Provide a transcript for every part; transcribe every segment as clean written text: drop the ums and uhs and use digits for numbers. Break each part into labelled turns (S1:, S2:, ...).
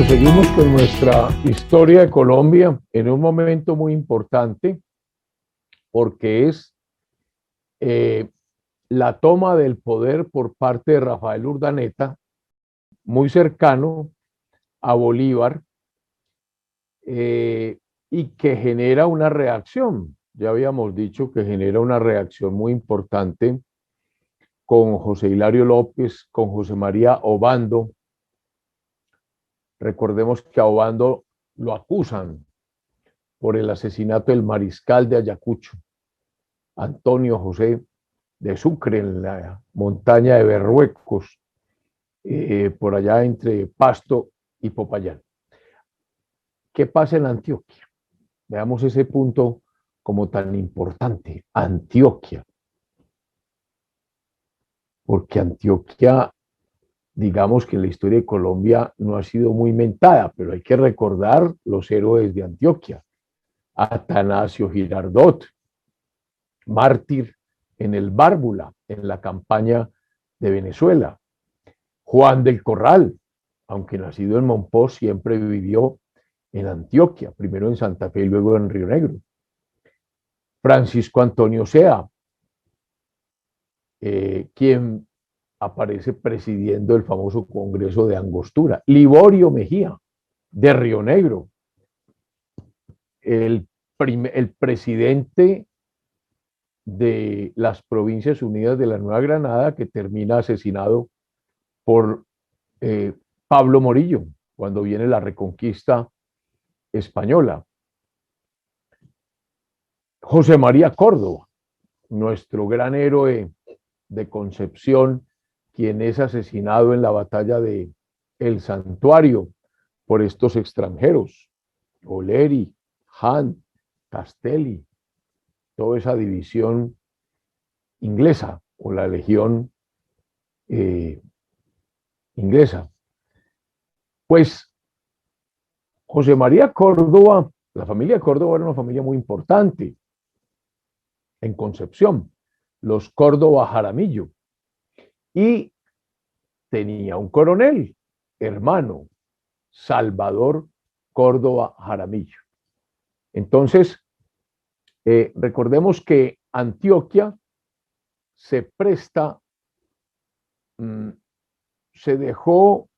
S1: Bueno, seguimos con nuestra historia de Colombia en un momento muy importante porque es eh, la toma del poder por parte de Rafael Urdaneta, muy cercano a Bolívar, y que genera una reacción. Ya habíamos dicho que genera una reacción muy importante con José Hilario López, con José María Obando. Recordemos que a Obando lo acusan por el asesinato del mariscal de Ayacucho, Antonio José de Sucre, en la montaña de Berruecos, por allá entre Pasto y Popayán. ¿Qué pasa en Antioquia? Veamos ese punto como tan importante, Antioquia, porque Antioquia, digamos que en la historia de Colombia no ha sido muy mentada, pero hay que recordar los héroes de Antioquia. Atanasio Girardot, mártir en el Bárbula, en la campaña de Venezuela. Juan del Corral, aunque nacido en Monpós, siempre vivió en Antioquia, primero en Santa Fe y luego en Río Negro. Francisco Antonio Sea, quien aparece presidiendo el famoso Congreso de Angostura. Liborio Mejía, de Río Negro, el presidente de las Provincias Unidas de la Nueva Granada, que termina asesinado por Pablo Morillo, cuando viene la reconquista española. José María Córdoba, nuestro gran héroe de Concepción, quien es asesinado en la batalla de El Santuario por estos extranjeros, Oleri, Han, Castelli, toda esa división inglesa o la legión inglesa. Pues José María Córdoba, la familia Córdoba era una familia muy importante en Concepción, los Córdoba Jaramillo, y tenía un coronel, hermano, Salvador Córdoba Jaramillo. Entonces, recordemos que Antioquia se presta, se dejó,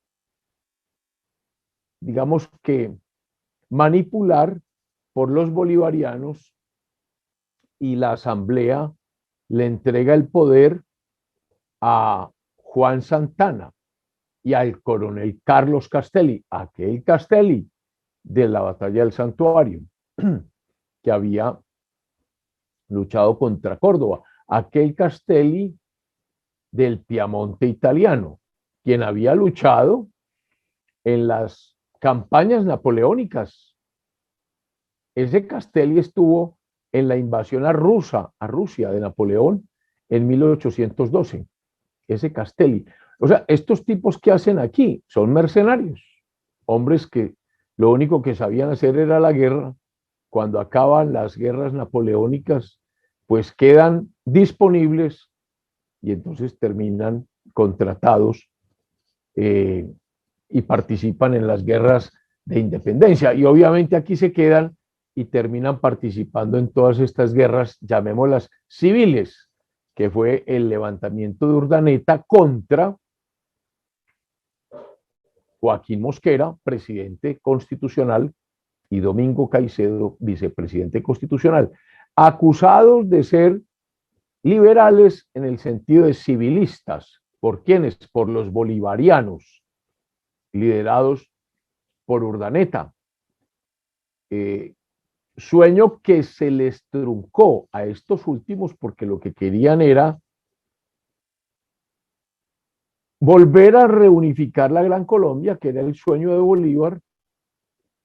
S1: digamos que, manipular por los bolivarianos y la asamblea le entrega el poder a Juan Santana y al coronel Carlos Castelli, aquel Castelli de la batalla del Santuario, que había luchado contra Córdoba, aquel Castelli del Piamonte italiano, quien había luchado en las campañas napoleónicas. Ese Castelli estuvo en la invasión a Rusia de Napoleón en 1812. Ese Castelli. O sea, estos tipos que hacen aquí son mercenarios, hombres que lo único que sabían hacer era la guerra. Cuando acaban las guerras napoleónicas, pues quedan disponibles y entonces terminan contratados y participan en las guerras de independencia. Y obviamente aquí se quedan y terminan participando en todas estas guerras, llamémoslas civiles, que fue el levantamiento de Urdaneta contra Joaquín Mosquera, presidente constitucional, y Domingo Caicedo, vicepresidente constitucional, acusados de ser liberales en el sentido de civilistas. ¿Por quiénes? Por los bolivarianos, liderados por Urdaneta. Sueño que se les truncó a estos últimos porque lo que querían era volver a reunificar la Gran Colombia, que era el sueño de Bolívar,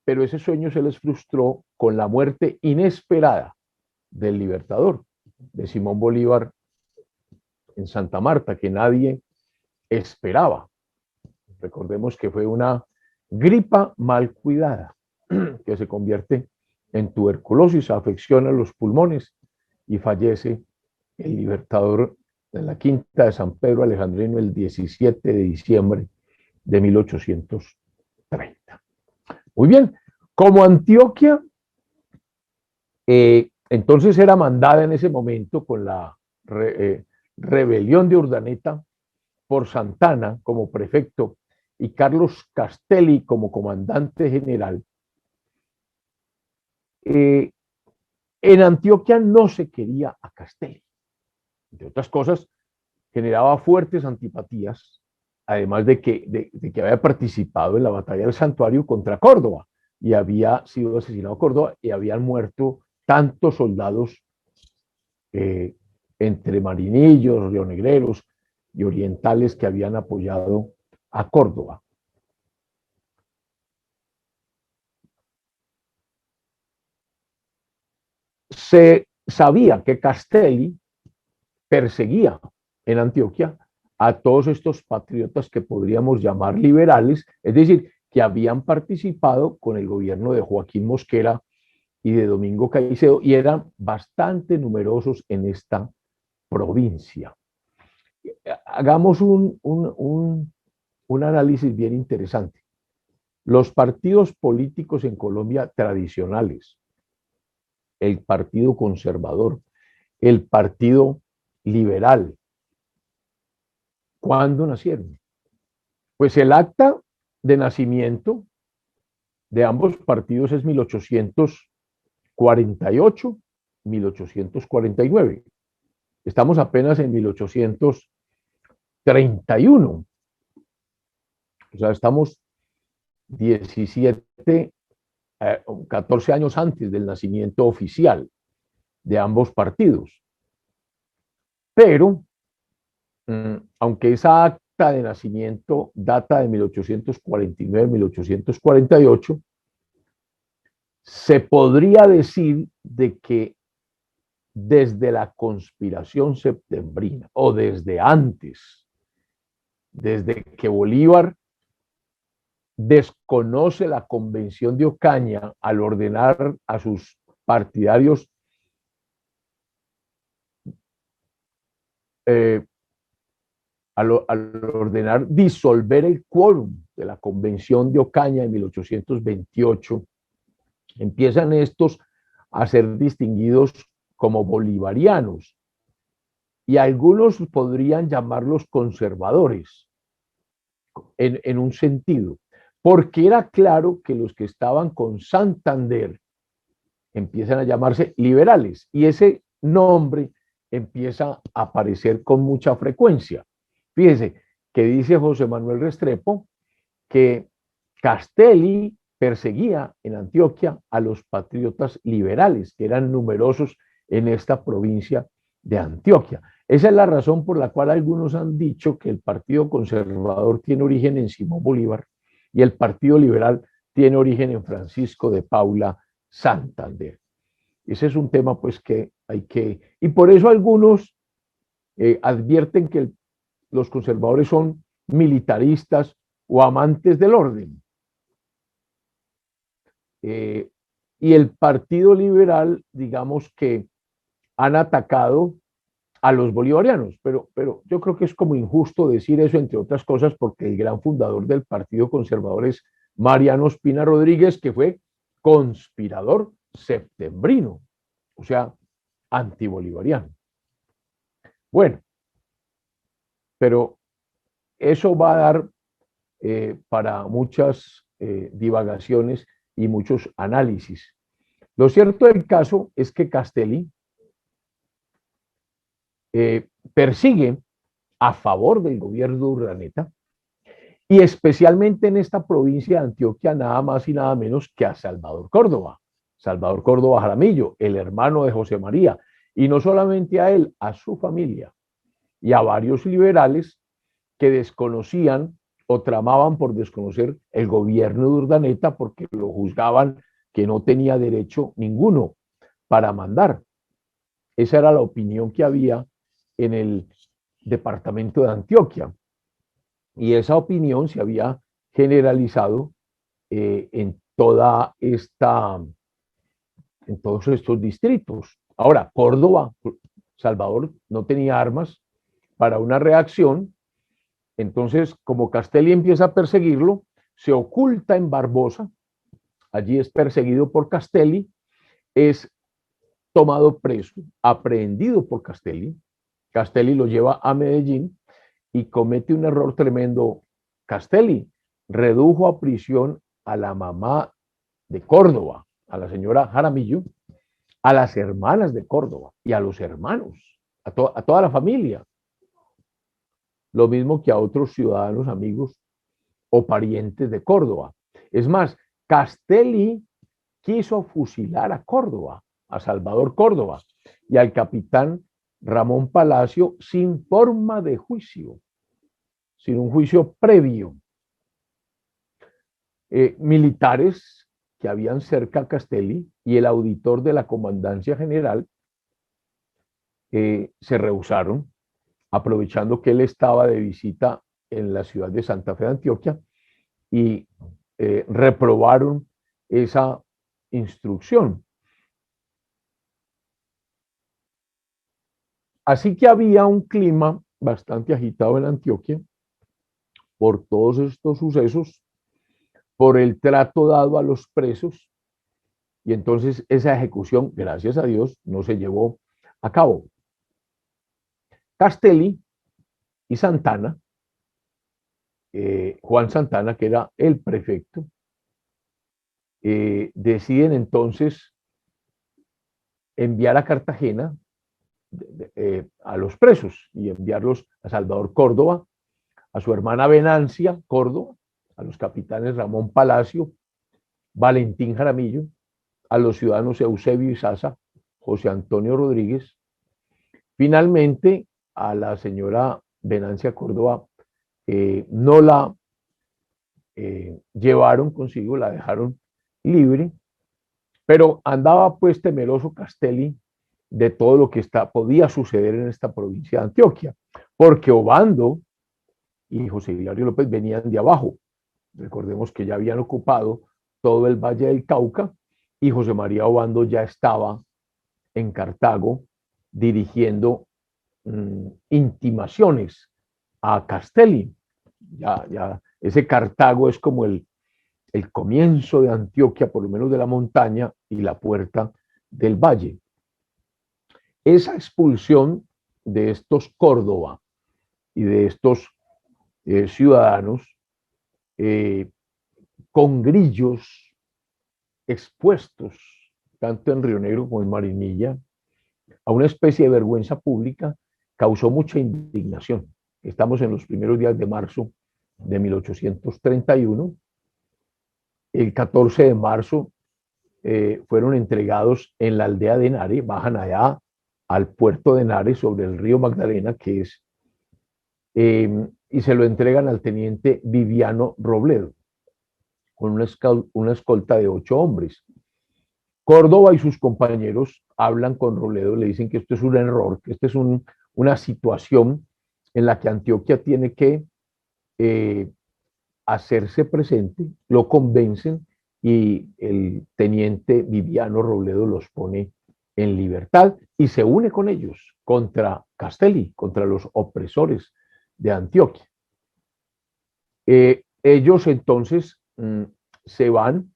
S1: pero ese sueño se les frustró con la muerte inesperada del libertador, de Simón Bolívar en Santa Marta, que nadie esperaba. Recordemos que fue una gripa mal cuidada, que se convierte en tuberculosis, afecciona los pulmones y fallece el libertador en la quinta de San Pedro Alejandrino el 17 de diciembre de 1830. Muy bien, como Antioquia, entonces era mandada en ese momento con la rebelión de Urdaneta por Santana como prefecto y Carlos Castelli como comandante general. En Antioquia no se quería a Castelli. Entre otras cosas, generaba fuertes antipatías, además de que había participado en la batalla del Santuario contra Córdoba y había sido asesinado Córdoba y habían muerto tantos soldados entre marinillos, rionegreros y orientales que habían apoyado a Córdoba. Se sabía que Castelli perseguía en Antioquia a todos estos patriotas que podríamos llamar liberales, es decir, que habían participado con el gobierno de Joaquín Mosquera y de Domingo Caicedo y eran bastante numerosos en esta provincia. Hagamos un análisis bien interesante. Los partidos políticos en Colombia tradicionales, el Partido Conservador, el Partido Liberal, ¿cuándo nacieron? Pues el acta de nacimiento de ambos partidos es 1848, 1849. Estamos apenas en 1831. O sea, estamos 17, 14 años antes del nacimiento oficial de ambos partidos. Pero, aunque esa acta de nacimiento data de 1849-1848, se podría decir de que desde la conspiración septembrina o desde antes, desde que Bolívar desconoce la convención de Ocaña al ordenar a sus partidarios al ordenar disolver el quórum de la convención de Ocaña en 1828, empiezan estos a ser distinguidos como bolivarianos y algunos podrían llamarlos conservadores en un sentido, porque era claro que los que estaban con Santander empiezan a llamarse liberales y ese nombre empieza a aparecer con mucha frecuencia. Fíjese que dice José Manuel Restrepo que Castelli perseguía en Antioquia a los patriotas liberales, que eran numerosos en esta provincia de Antioquia. Esa es la razón por la cual algunos han dicho que el Partido Conservador tiene origen en Simón Bolívar y el Partido Liberal tiene origen en Francisco de Paula Santander. Ese es un tema pues que hay que... Y por eso algunos advierten que los conservadores son militaristas o amantes del orden. Y el Partido Liberal, digamos que han atacado a los bolivarianos, pero yo creo que es como injusto decir eso, entre otras cosas, porque el gran fundador del Partido Conservador es Mariano Ospina Rodríguez, que fue conspirador septembrino, o sea, antibolivariano. Bueno, pero eso va a dar para muchas divagaciones y muchos análisis. Lo cierto del caso es que Castelli persigue a favor del gobierno de Urdaneta y especialmente en esta provincia de Antioquia nada más y nada menos que a Salvador Córdoba. Salvador Córdoba Jaramillo, el hermano de José María, y no solamente a él, a su familia y a varios liberales que desconocían o tramaban por desconocer el gobierno de Urdaneta porque lo juzgaban que no tenía derecho ninguno para mandar. Esa era la opinión que había en el departamento de Antioquia. Y esa opinión se había generalizado en toda esta, en todos estos distritos. Ahora, Córdoba, Salvador no tenía armas para una reacción, entonces como Castelli empieza a perseguirlo, se oculta en Barbosa allí es perseguido por Castelli, es tomado preso, aprehendido por Castelli. Castelli lo lleva a Medellín y comete un error tremendo. Castelli redujo a prisión a la mamá de Córdoba, a la señora Jaramillo, a las hermanas de Córdoba y a los hermanos, a toda la familia. Lo mismo que a otros ciudadanos, amigos o parientes de Córdoba. Es más, Castelli quiso fusilar a Córdoba, a Salvador Córdoba y al capitán Ramón Palacio sin forma de juicio, sin un juicio previo. Militares que habían cerca a Castelli y el auditor de la Comandancia General se rehusaron, aprovechando que él estaba de visita en la ciudad de Santa Fe de Antioquia, y reprobaron esa instrucción. Así que había un clima bastante agitado en Antioquia por todos estos sucesos, por el trato dado a los presos, y entonces esa ejecución, gracias a Dios, no se llevó a cabo. Castelli y Santana, Juan Santana, que era el prefecto, deciden entonces enviar a Cartagena a los presos y enviarlos a Salvador Córdoba, a su hermana Venancia Córdoba, a los capitanes Ramón Palacio, Valentín Jaramillo, a los ciudadanos Eusebio Izaza, José Antonio Rodríguez, finalmente a la señora Venancia Córdoba no la llevaron consigo, la dejaron libre, pero andaba pues temeroso Castelli de todo lo que podía suceder en esta provincia de Antioquia, porque Obando y José Hilario López venían de abajo. Recordemos que ya habían ocupado todo el Valle del Cauca y José María Obando ya estaba en Cartago dirigiendo intimaciones a Castelli. Ya ese Cartago es como el comienzo de Antioquia, por lo menos de la montaña, y la puerta del valle. Esa expulsión de estos Córdoba y de estos ciudadanos con grillos expuestos, tanto en Río Negro como en Marinilla, a una especie de vergüenza pública, causó mucha indignación. Estamos en los primeros días de marzo de 1831. El 14 de marzo fueron entregados en la aldea de Henares, bajan allá al puerto de Henares sobre el río Magdalena, que es, y se lo entregan al teniente Viviano Robledo, con una escolta de 8 hombres. Córdoba y sus compañeros hablan con Robledo, le dicen que esto es un error, que esta es una situación en la que Antioquia tiene que hacerse presente, lo convencen y el teniente Viviano Robledo los pone en libertad y se une con ellos contra Castelli, contra los opresores de Antioquia. Ellos entonces se van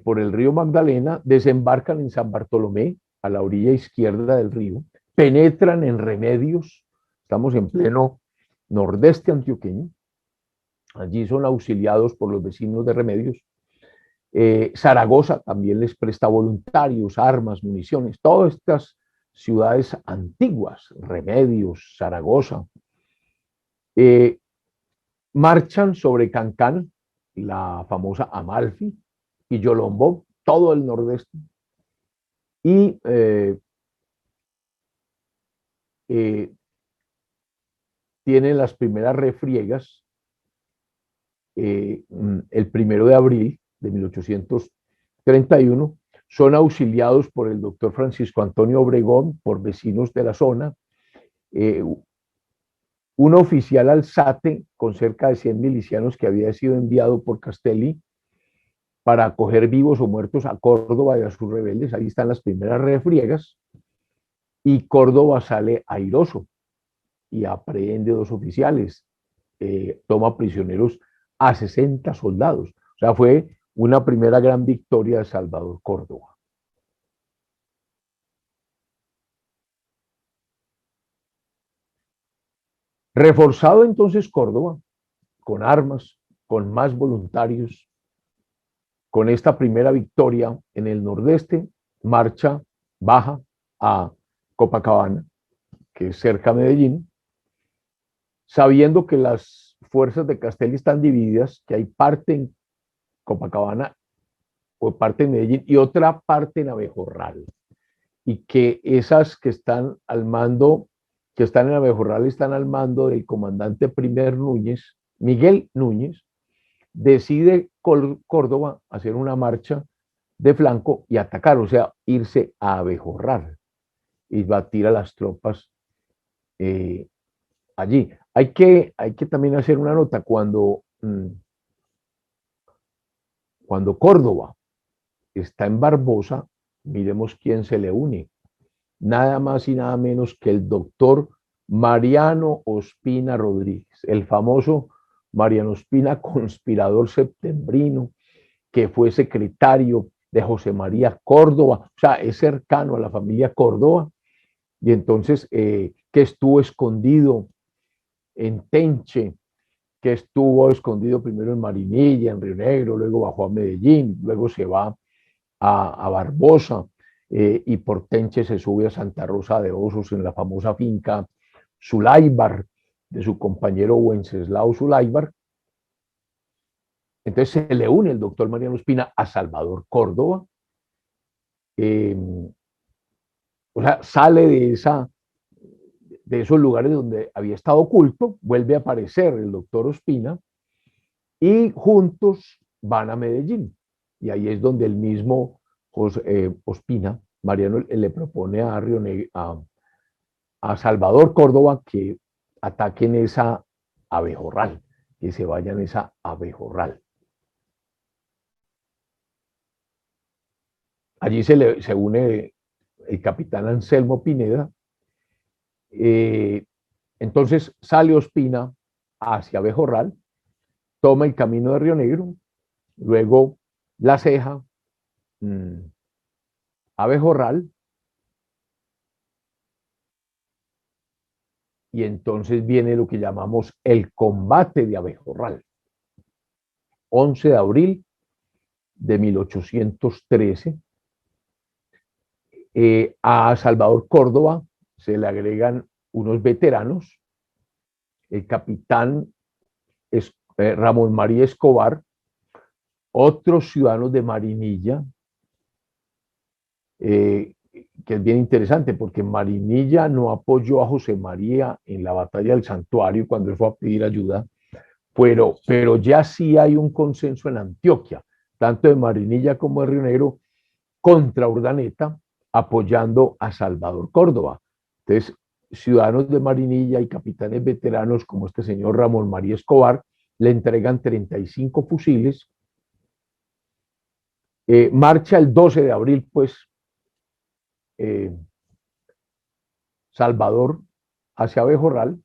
S1: por el río Magdalena, desembarcan en San Bartolomé, a la orilla izquierda del río, penetran en Remedios, estamos en pleno nordeste antioqueño, allí son auxiliados por los vecinos de Remedios. Zaragoza también les presta voluntarios, armas, municiones, todas estas ciudades antiguas, Remedios, Zaragoza, marchan sobre Cancán, la famosa Amalfi, y Yolombó, todo el nordeste, y tienen las primeras refriegas el 1 de abril de 1831, son auxiliados por el doctor Francisco Antonio Obregón, por vecinos de la zona, un oficial alzate con cerca de 100 milicianos que había sido enviado por Castelli para acoger vivos o muertos a Córdoba y a sus rebeldes. Ahí están las primeras refriegas, y Córdoba sale airoso y aprehende 2 oficiales, toma prisioneros a 60 soldados. O sea, fue una primera gran victoria de Salvador Córdoba. Reforzado entonces Córdoba, con armas, con más voluntarios, con esta primera victoria en el nordeste, marcha, baja a Copacabana, que es cerca de Medellín, sabiendo que las fuerzas de Castelli están divididas, que hay parte en Copacabana o parte en Medellín y otra parte en Abejorral, y que esas que están al mando, que están en Abejorral, están al mando del comandante primer Núñez, Miguel Núñez, decide Córdoba hacer una marcha de flanco y atacar, o sea, irse a Abejorral y batir a las tropas allí. Hay que también hacer una nota, cuando Córdoba está en Barbosa, miremos quién se le une, nada más y nada menos que el doctor Mariano Ospina Rodríguez, el famoso Mariano Ospina, conspirador septembrino, que fue secretario de José María Córdoba, o sea, es cercano a la familia Córdoba, y entonces que estuvo escondido en Tenche, que estuvo escondido primero en Marinilla, en Río Negro, luego bajó a Medellín, luego se va a Barbosa, y por Tenche se sube a Santa Rosa de Osos en la famosa finca Zulaybar, de su compañero Wenceslao Zulaybar. Entonces se le une el doctor Mariano Espina a Salvador Córdoba, eh, o sea, sale de esos lugares donde había estado oculto, vuelve a aparecer el doctor Ospina y juntos van a Medellín. Y ahí es donde el mismo Ospina, Mariano, le propone a Salvador Córdoba que ataquen esa Abejorral, que se vayan esa Abejorral. Allí se une el capitán Anselmo Pineda. Entonces sale Ospina hacia Abejorral, toma el camino de Río Negro, luego La Ceja, Abejorral, y entonces viene lo que llamamos el combate de Abejorral. 11 de abril de 1813. A Salvador Córdoba se le agregan unos veteranos, el capitán Ramón María Escobar, otros ciudadanos de Marinilla, que es bien interesante porque Marinilla no apoyó a José María en la batalla del Santuario cuando él fue a pedir ayuda, pero ya sí hay un consenso en Antioquia, tanto de Marinilla como de Río Negro, contra Urdaneta, apoyando a Salvador Córdoba. Entonces, ciudadanos de Marinilla y capitanes veteranos como este señor Ramón María Escobar le entregan 35 fusiles. Marcha el 12 de abril, pues, Salvador hacia Abejorral.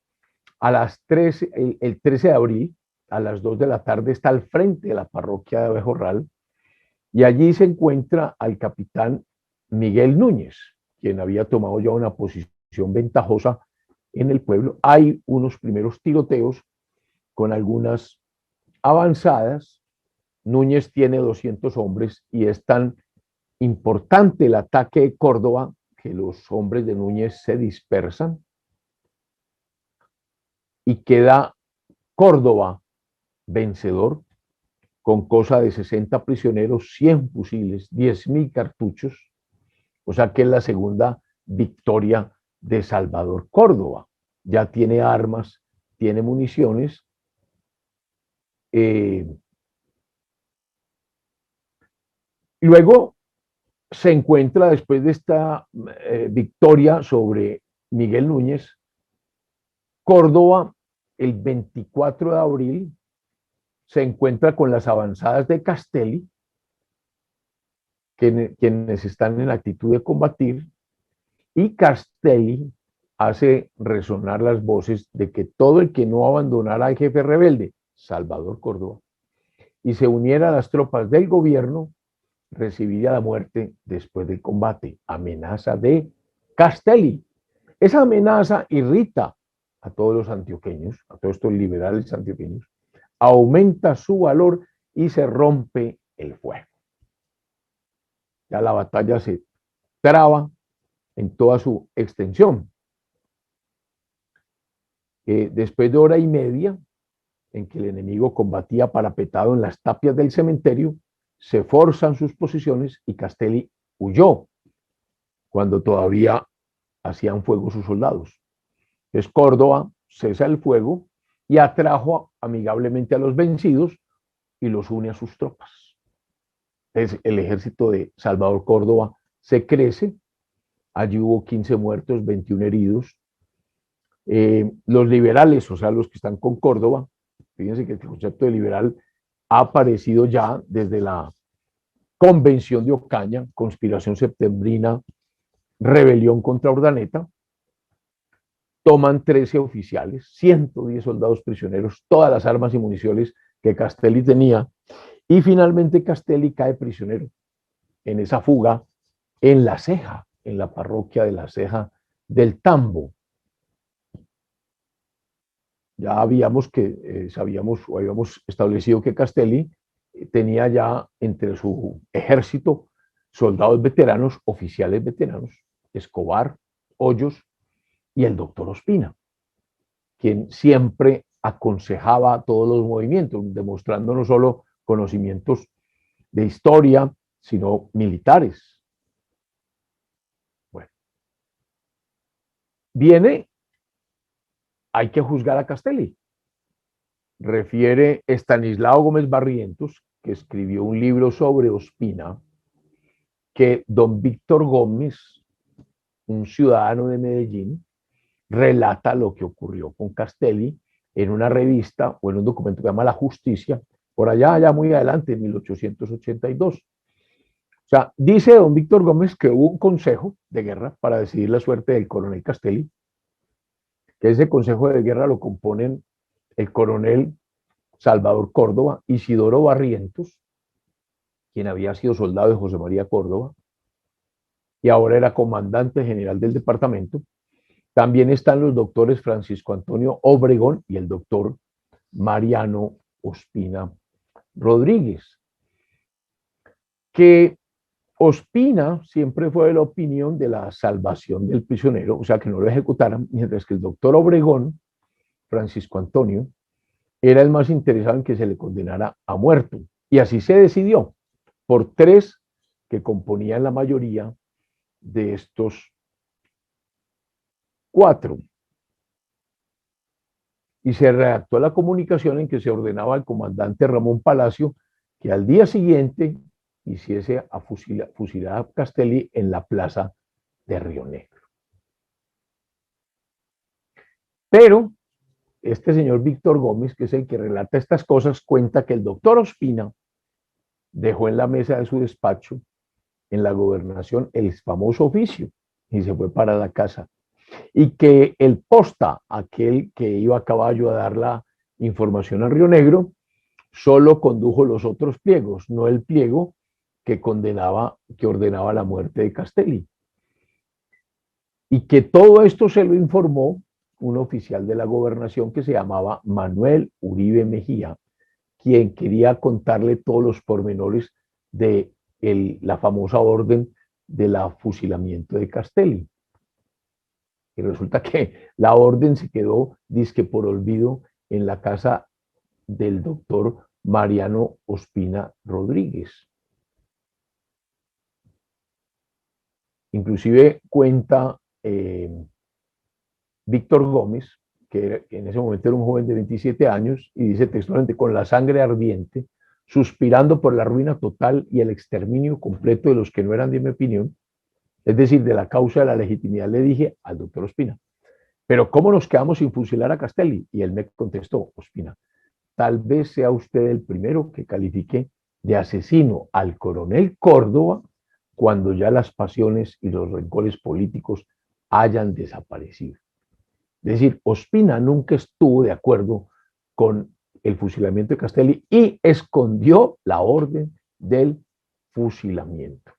S1: A las 13, el 13 de abril, a las 2 de la tarde, está al frente de la parroquia de Abejorral y allí se encuentra al capitán Miguel Núñez, quien había tomado ya una posición ventajosa en el pueblo. Hay unos primeros tiroteos con algunas avanzadas. Núñez tiene 200 hombres y es tan importante el ataque de Córdoba que los hombres de Núñez se dispersan y queda Córdoba vencedor con cosa de 60 prisioneros, 100 fusiles, 10.000 cartuchos, o sea que es la segunda victoria de Salvador Córdoba. Ya tiene armas, tiene municiones. Luego se encuentra, después de esta victoria sobre Miguel Núñez, Córdoba, el 24 de abril, se encuentra con las avanzadas de Castelli, quienes están en actitud de combatir, y Castelli hace resonar las voces de que todo el que no abandonara al jefe rebelde, Salvador Córdoba, y se uniera a las tropas del gobierno, recibiría la muerte después del combate. Amenaza de Castelli. Esa amenaza irrita a todos los antioqueños, a todos estos liberales antioqueños, aumenta su valor y se rompe el fuego. Ya la batalla se traba en toda su extensión. Después de hora y media en que el enemigo combatía parapetado en las tapias del cementerio, se forzan sus posiciones y Castelli huyó cuando todavía hacían fuego sus soldados. Entonces Córdoba cesa el fuego y atrajo amigablemente a los vencidos y los une a sus tropas. Entonces el ejército de Salvador Córdoba se crece, allí hubo 15 muertos, 21 heridos. Los liberales, o sea, los que están con Córdoba, fíjense que el concepto de liberal ha aparecido ya desde la Convención de Ocaña, Conspiración Septembrina, Rebelión contra Urdaneta. Toman 13 oficiales, 110 soldados prisioneros, todas las armas y municiones que Castelli tenía, y finalmente Castelli cae prisionero en esa fuga en La Ceja, en la parroquia de La Ceja del Tambo. Ya sabíamos o habíamos establecido que Castelli tenía ya entre su ejército soldados veteranos, oficiales veteranos, Escobar, Hoyos y el doctor Ospina, quien siempre aconsejaba todos los movimientos, demostrando no solo conocimientos de historia, sino militares. Bueno, hay que juzgar a Castelli. Refiere Estanislao Gómez Barrientos, que escribió un libro sobre Ospina, que don Víctor Gómez, un ciudadano de Medellín, relata lo que ocurrió con Castelli en una revista o en un documento que se llama La Justicia, por allá muy adelante, en 1882. O sea, dice don Víctor Gómez que hubo un consejo de guerra para decidir la suerte del coronel Castelli, que ese consejo de guerra lo componen el coronel Salvador Córdoba, Isidoro Barrientos, quien había sido soldado de José María Córdoba y ahora era comandante general del departamento. También están los doctores Francisco Antonio Obregón y el doctor Mariano Ospina Rodríguez. Que Ospina siempre fue de la opinión de la salvación del prisionero, o sea, que no lo ejecutaran, mientras que el doctor Obregón, Francisco Antonio, era el más interesado en que se le condenara a muerto. Y así se decidió por 3 que componían la mayoría de estos 4. Y se redactó la comunicación en que se ordenaba al comandante Ramón Palacio que al día siguiente hiciese a fusilar a Castelli en la plaza de Río Negro. Pero este señor Víctor Gómez, que es el que relata estas cosas, cuenta que el doctor Ospina dejó en la mesa de su despacho en la gobernación el famoso oficio y se fue para la casa. Y que el posta, aquel que iba a caballo a dar la información a Río Negro, solo condujo los otros pliegos, no el pliego que ordenaba la muerte de Castelli. Y que todo esto se lo informó un oficial de la gobernación que se llamaba Manuel Uribe Mejía, quien quería contarle todos los pormenores de la famosa orden del fusilamiento de Castelli. Y resulta que la orden se quedó, dizque por olvido, en la casa del doctor Mariano Ospina Rodríguez. Inclusive cuenta Víctor Gómez, que en ese momento era un joven de 27 años, y dice textualmente, con la sangre ardiente, suspirando por la ruina total y el exterminio completo de los que no eran de mi opinión, es decir, de la causa de la legitimidad, le dije al doctor Ospina, pero ¿cómo nos quedamos sin fusilar a Castelli? Y él me contestó, Ospina, tal vez sea usted el primero que califique de asesino al coronel Córdoba cuando ya las pasiones y los rencores políticos hayan desaparecido. Es decir, Ospina nunca estuvo de acuerdo con el fusilamiento de Castelli y escondió la orden del fusilamiento.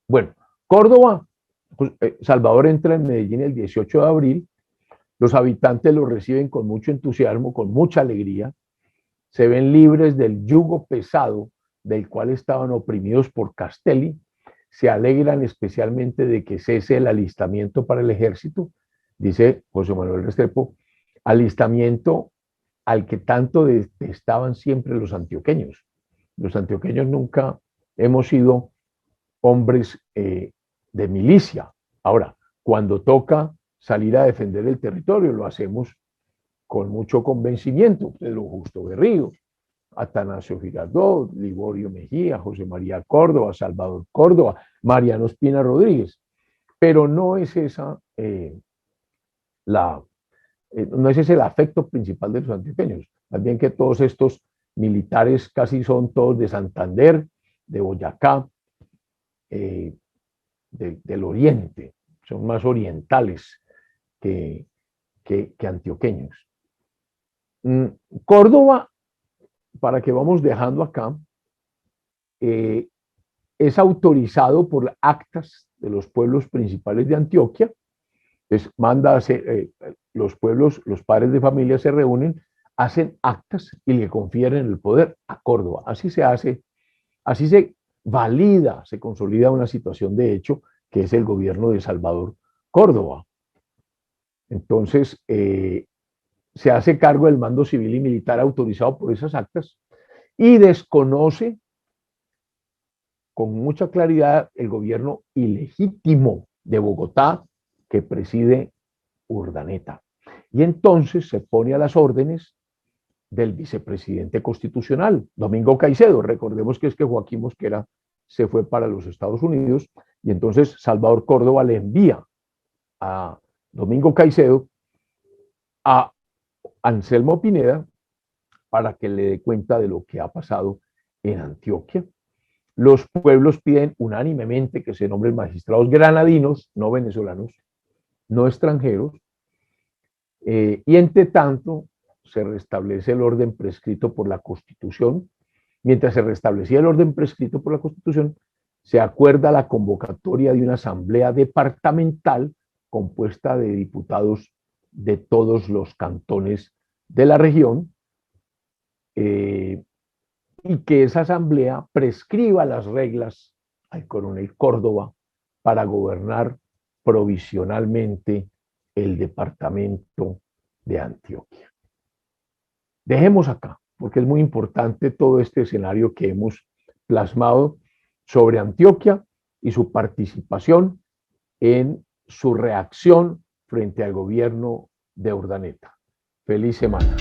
S1: Bueno, Córdoba, pues, Salvador entra en Medellín el 18 de abril, los habitantes lo reciben con mucho entusiasmo, con mucha alegría, se ven libres del yugo pesado del cual estaban oprimidos por Castelli, se alegran especialmente de que cese el alistamiento para el ejército, dice José Manuel Restrepo, alistamiento al que tanto detestaban siempre los antioqueños. Los antioqueños nunca hemos sido hombres de milicia. Ahora, cuando toca salir a defender el territorio, lo hacemos con mucho convencimiento. Pedro Justo Berrío, Atanasio Girardot, Liborio Mejía, José María Córdoba, Salvador Córdoba, Mariano Espina Rodríguez. Pero no es esa no ese es el afecto principal de los antioqueños. También que todos estos militares casi son todos de Santander, de Boyacá, del oriente, son más orientales que antioqueños. Córdoba, para que vamos dejando acá, es autorizado por actas de los pueblos principales de Antioquia, entonces manda a hacer, los pueblos, los padres de familia se reúnen, hacen actas y le confieren el poder a Córdoba. Así se hace, así se valida, se consolida una situación de hecho que es el gobierno de Salvador Córdoba. Entonces, se hace cargo del mando civil y militar autorizado por esas actas y desconoce con mucha claridad el gobierno ilegítimo de Bogotá que preside Urdaneta. Y entonces se pone a las órdenes del vicepresidente constitucional, Domingo Caicedo. Recordemos que es que Joaquín Mosquera se fue para los Estados Unidos y entonces Salvador Córdoba le envía a Domingo Caicedo a Anselmo Pineda para que le dé cuenta de lo que ha pasado en Antioquia. Los pueblos piden unánimemente que se nombren magistrados granadinos, no venezolanos, no extranjeros, y entre tanto se restablece el orden prescrito por la Constitución. Mientras se restablecía el orden prescrito por la Constitución, se acuerda la convocatoria de una asamblea departamental compuesta de diputados de todos los cantones de la región, y que esa asamblea prescriba las reglas al coronel Córdoba para gobernar provisionalmente el departamento de Antioquia. Dejemos acá, porque es muy importante todo este escenario que hemos plasmado sobre Antioquia y su participación en su reacción frente al gobierno de Urdaneta. Feliz semana.